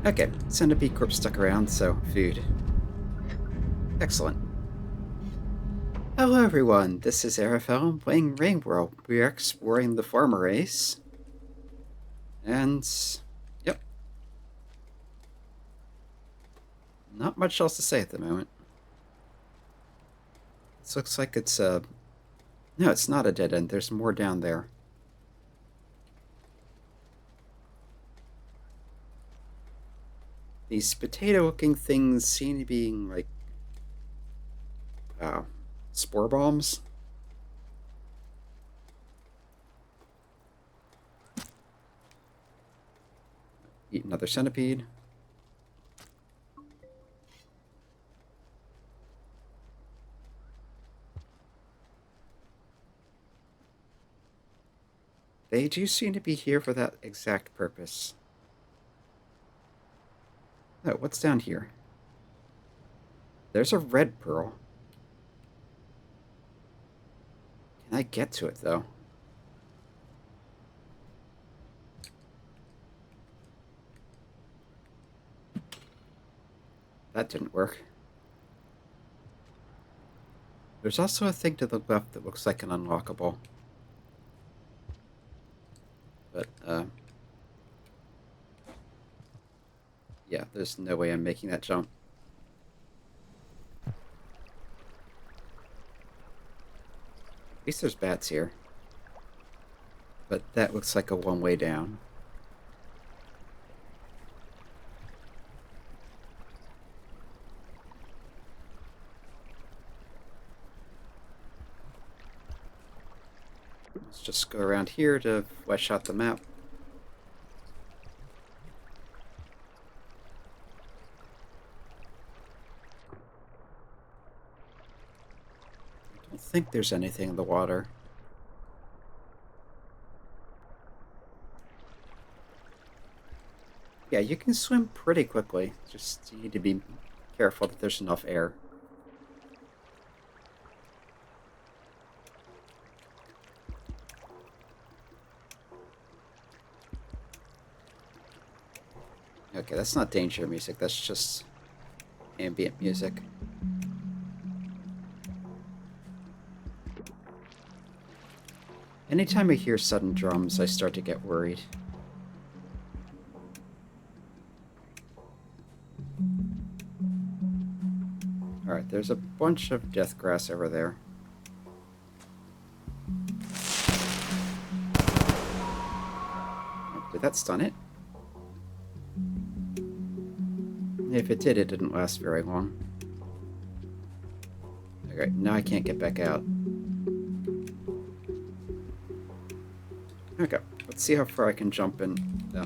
Okay, centipede corpse stuck around, so food. Excellent. Hello everyone, this is Arafel playing Rain World. We are exploring the farmer race. And, yep, not much else to say at the moment. This looks like it's a... No, it's not a dead end, there's more down there. These potato-looking things seem to be like, spore bombs. Eat another centipede. They do seem to be here for that exact purpose. Oh, what's down here? There's a red pearl. Can I get to it, though? That didn't work. There's also a thing to the left that looks like an unlockable. But, yeah, there's no way I'm making that jump. At least there's bats here. But that looks like a one-way down. Let's just go around here to flesh out the map. I don't think there's anything in the water. Yeah, you can swim pretty quickly. Just you need to be careful that there's enough air. Okay, that's not danger music, that's just ambient music. Anytime I hear sudden drums, I start to get worried. Alright, there's a bunch of death grass over there. Oh, did that stun it? If it did, it didn't last very long. Okay, now I can't get back out. Okay, let's see how far I can jump in. No,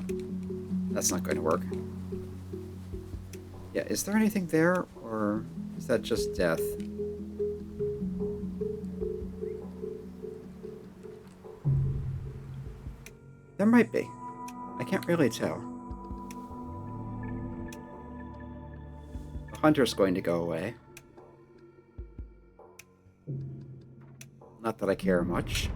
that's not going to work. Yeah, is there anything there, or is that just death? There might be. I can't really tell. The hunter's going to go away. Not that I care much.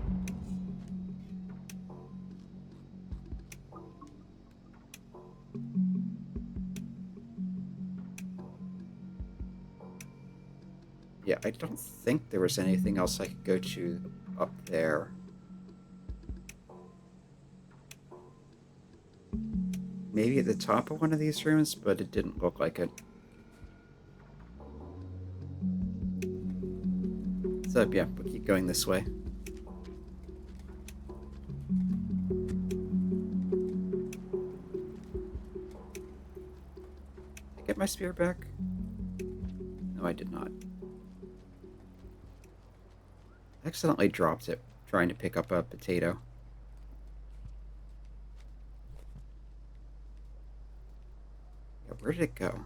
Yeah, I don't think there was anything else I could go to up there. Maybe at the top of one of these rooms, but it didn't look like it. So, yeah, we'll keep going this way. Did I get my spear back? No, I did not. I accidentally dropped it, trying to pick up a potato. Yeah, where did it go?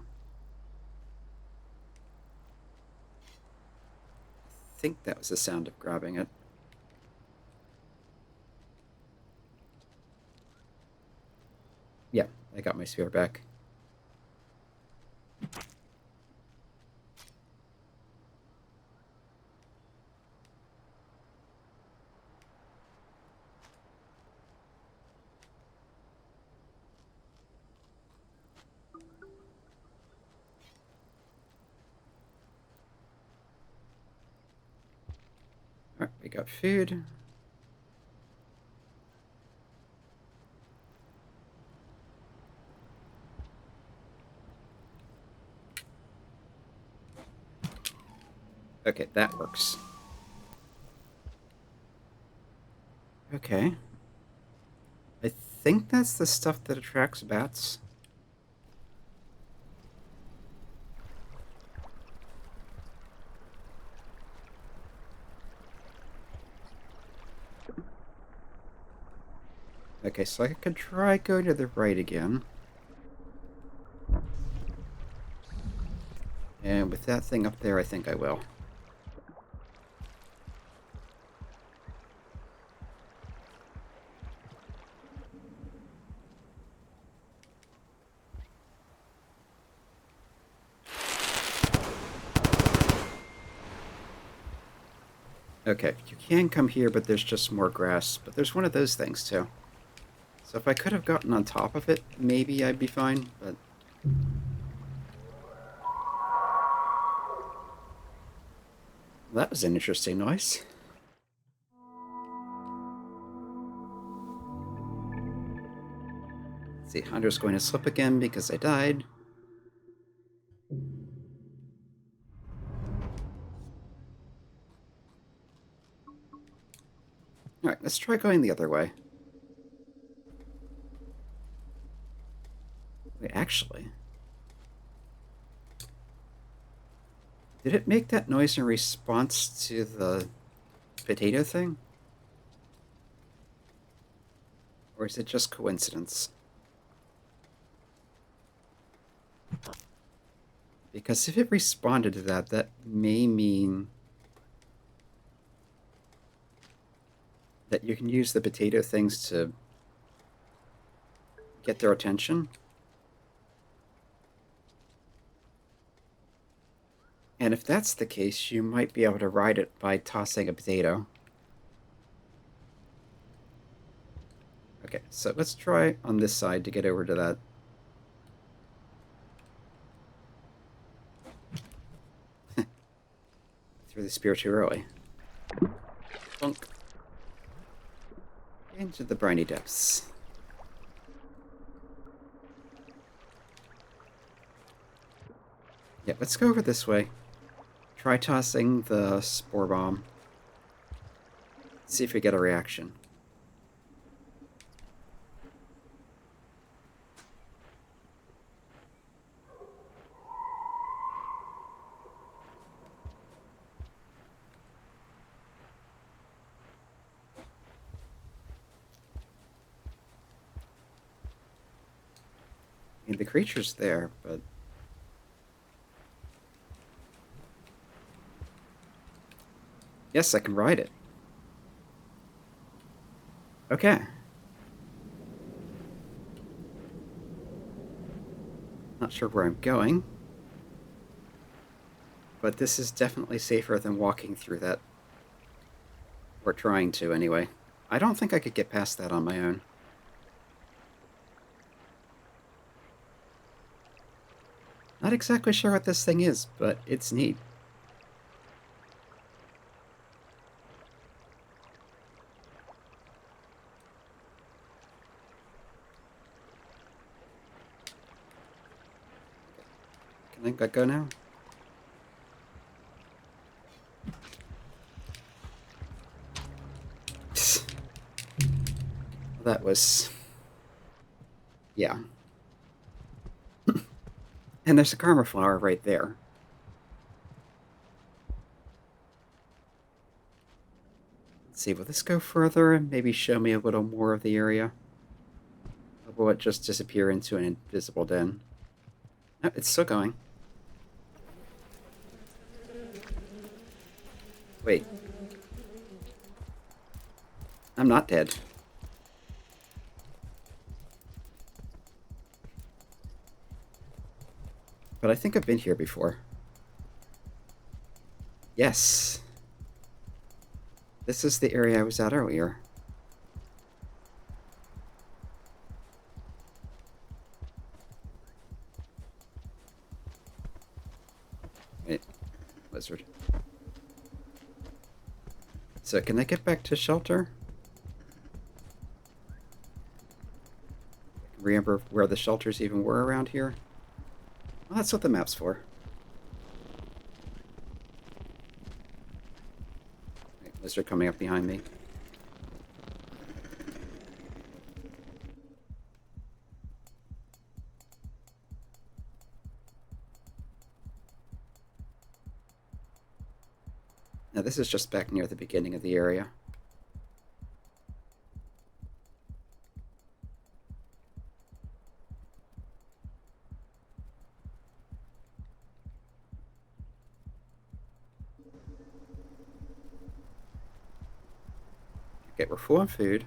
I think that was the sound of grabbing it. Yeah, I got my spear back. got food. Okay, that works. Okay. I think that's the stuff that attracts bats. Okay, so I could try going to the right again. And with that thing up there, I think I will. Okay, you can come here, but there's just more grass. But there's one of those things, too. So if I could have gotten on top of it, maybe I'd be fine, but... That was an interesting noise. Let's see, Hunter's going to slip again because I died. Alright, let's try going the other way. Wait, actually... Did it make that noise in response to the potato thing? Or is it just coincidence? Because if it responded to that, that may mean that you can use the potato things to get their attention. And if that's the case, you might be able to ride it by tossing a potato. Okay, so let's try on this side to get over to that. Threw the spear too early. Plunk. Into the briny depths. Yeah, let's go over this way. Try tossing the spore bomb. See if we get a reaction. I mean, the creature's there, but... Yes, I can ride it. Okay. Not sure where I'm going. But this is definitely safer than walking through that. Or trying to, anyway. I don't think I could get past that on my own. Not exactly sure what this thing is, but it's neat. Can I go now? That was... Yeah. And there's a karma flower right there. Let's see, will this go further and maybe show me a little more of the area? Or will it just disappear into an invisible den? No, it's still going. Wait. I'm not dead. But I think I've been here before. Yes. This is the area I was at earlier. Wait. Lizard. So can I get back to shelter? Remember where the shelters even were around here? Well, that's what the map's for. Wait, lizard coming up behind me. Now this is just back near the beginning of the area. Okay, we're full on food.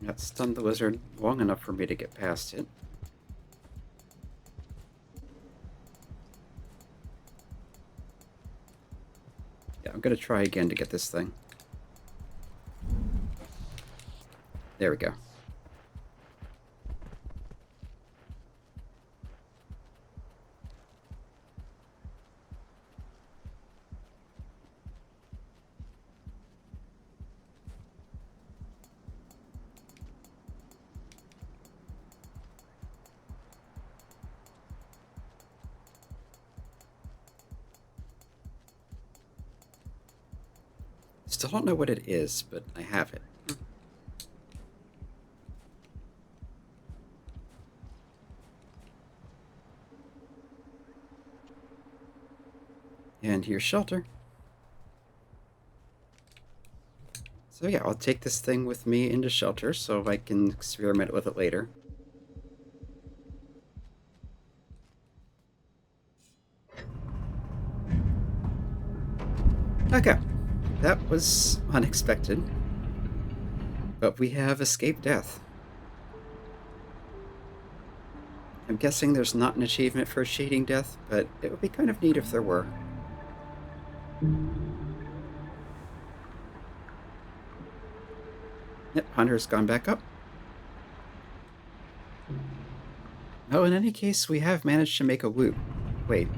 That stunned the lizard long enough for me to get past it. Yeah, I'm gonna try again to get this thing. There we go. Still don't know what it is, but I have it. And here's shelter. So yeah, I'll take this thing with me into shelter so I can experiment with it later. Okay, that was unexpected. But we have escaped death. I'm guessing there's not an achievement for shading death, but it would be kind of neat if there were. Yep, Hunter's gone back up. Oh, in any case, we have managed to make a loop. Wait.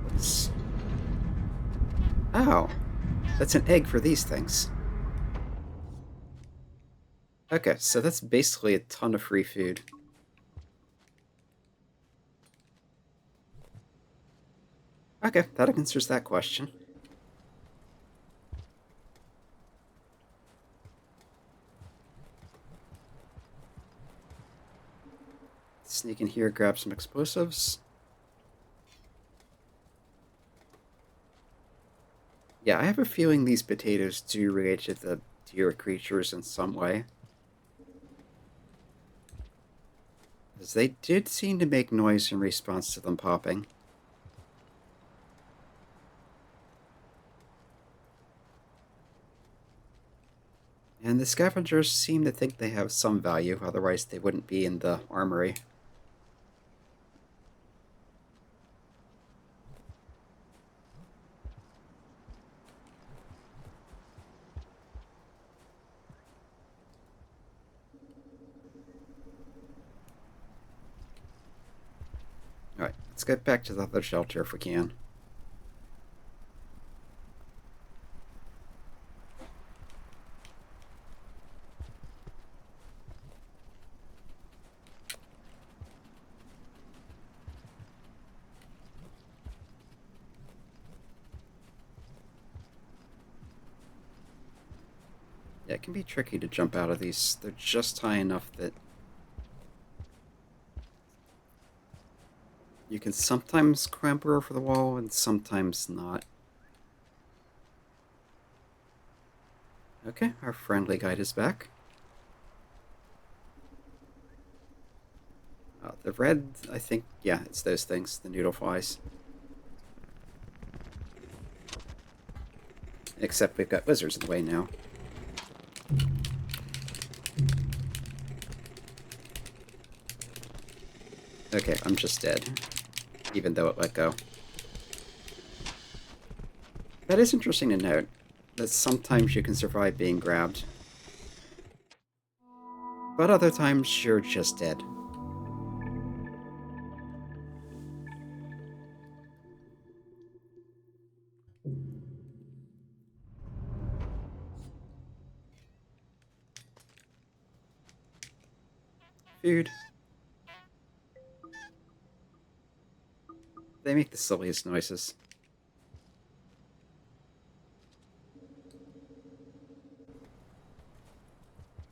What's... Oh, that's an egg for these things. Okay, so that's basically a ton of free food. Okay, that answers that question. Sneak in here, grab some explosives. Yeah, I have a feeling these potatoes do relate to the deer creatures in some way. Because they did seem to make noise in response to them popping. And the scavengers seem to think they have some value, otherwise they wouldn't be in the armory. Alright, let's get back to the other shelter if we can. Yeah, it can be tricky to jump out of these. They're just high enough that you can sometimes clamber over the wall and sometimes not. Okay, our friendly guide is back. The red, I think, yeah, it's those things, the noodle flies. Except we've got lizards in the way now. Okay, I'm just dead. Even though it let go. That is interesting to note, that sometimes you can survive being grabbed, but other times you're just dead. Food. They make the silliest noises.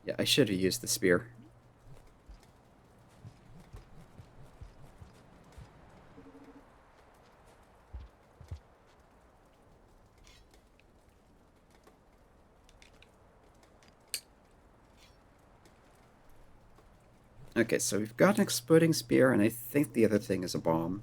Yeah, I should have used the spear. Okay, so we've got an exploding spear, and I think the other thing is a bomb.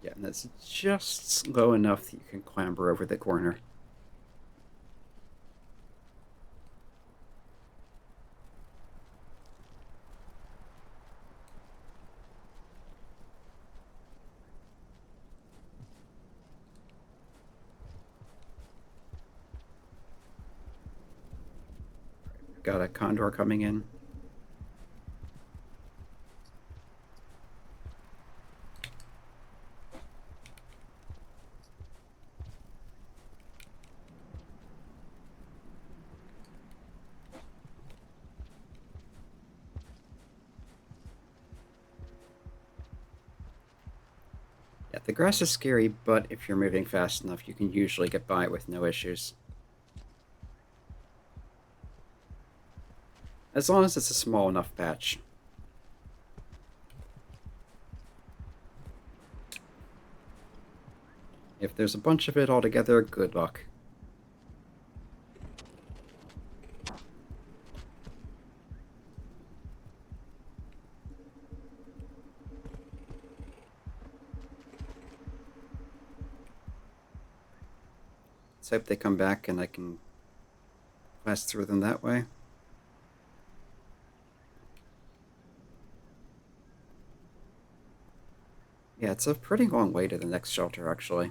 Yeah, and that's just low enough that you can clamber over the corner. Got a condor coming in. Yeah, the grass is scary, but if you're moving fast enough, you can usually get by with no issues. As long as it's a small enough patch. If there's a bunch of it altogether, good luck. Let's hope they come back and I can pass through them that way. Yeah, it's a pretty long way to the next shelter, actually.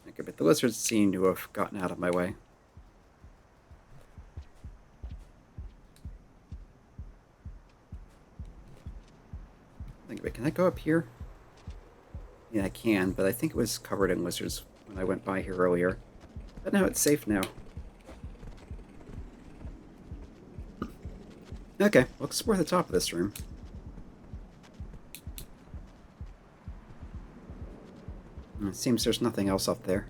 Okay, but the lizards seem to have gotten out of my way. Wait, can I go up here? Yeah, I can, but I think it was covered in lizards when I went by here earlier. But now it's safe now. Okay, we'll explore the top of this room. It seems there's nothing else up there.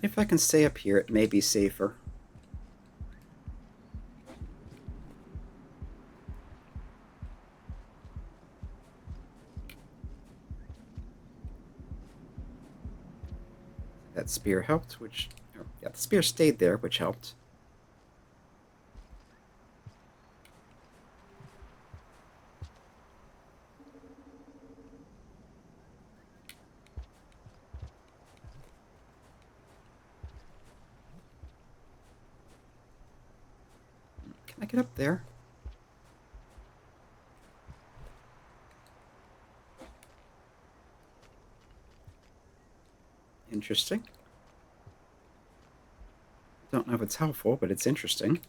If I can stay up here, it may be safer. That spear helped, which... Oh, yeah, the spear stayed there, which helped. Can I get up there? Interesting. Don't know if it's helpful, but it's interesting.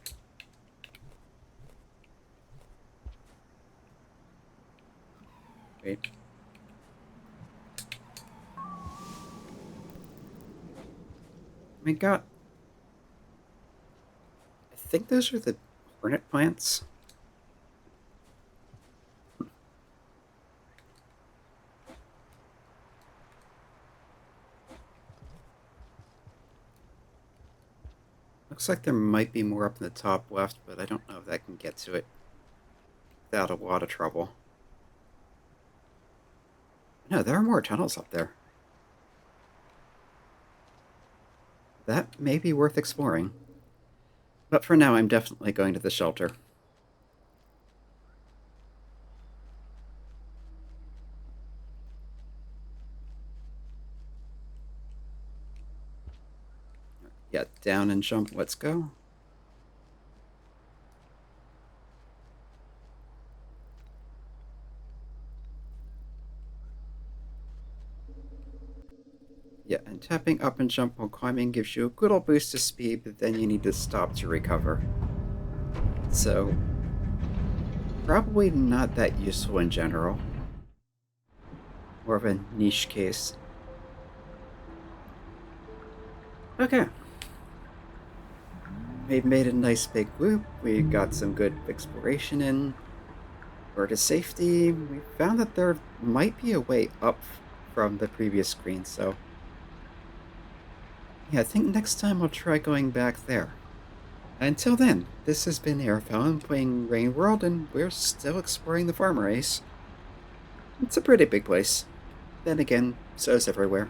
Wait. We got... I think those are the hornet plants. Looks like there might be more up in the top left, but I don't know if I can get to it without a lot of trouble. No, there are more tunnels up there. That may be worth exploring. But for now, I'm definitely going to the shelter. Yeah, down and jump. Let's go. Yeah, and tapping up and jump while climbing gives you a good old boost of speed, but then you need to stop to recover. So, probably not that useful in general. More of a niche case. Okay. We've made a nice big loop. We got some good exploration in. We're to safety. We found that there might be a way up from the previous screen, so yeah, I think next time I'll try going back there. Until then, this has been Airphone playing Rain World, and we're still exploring the farm race. It's a pretty big place. Then again, so is everywhere.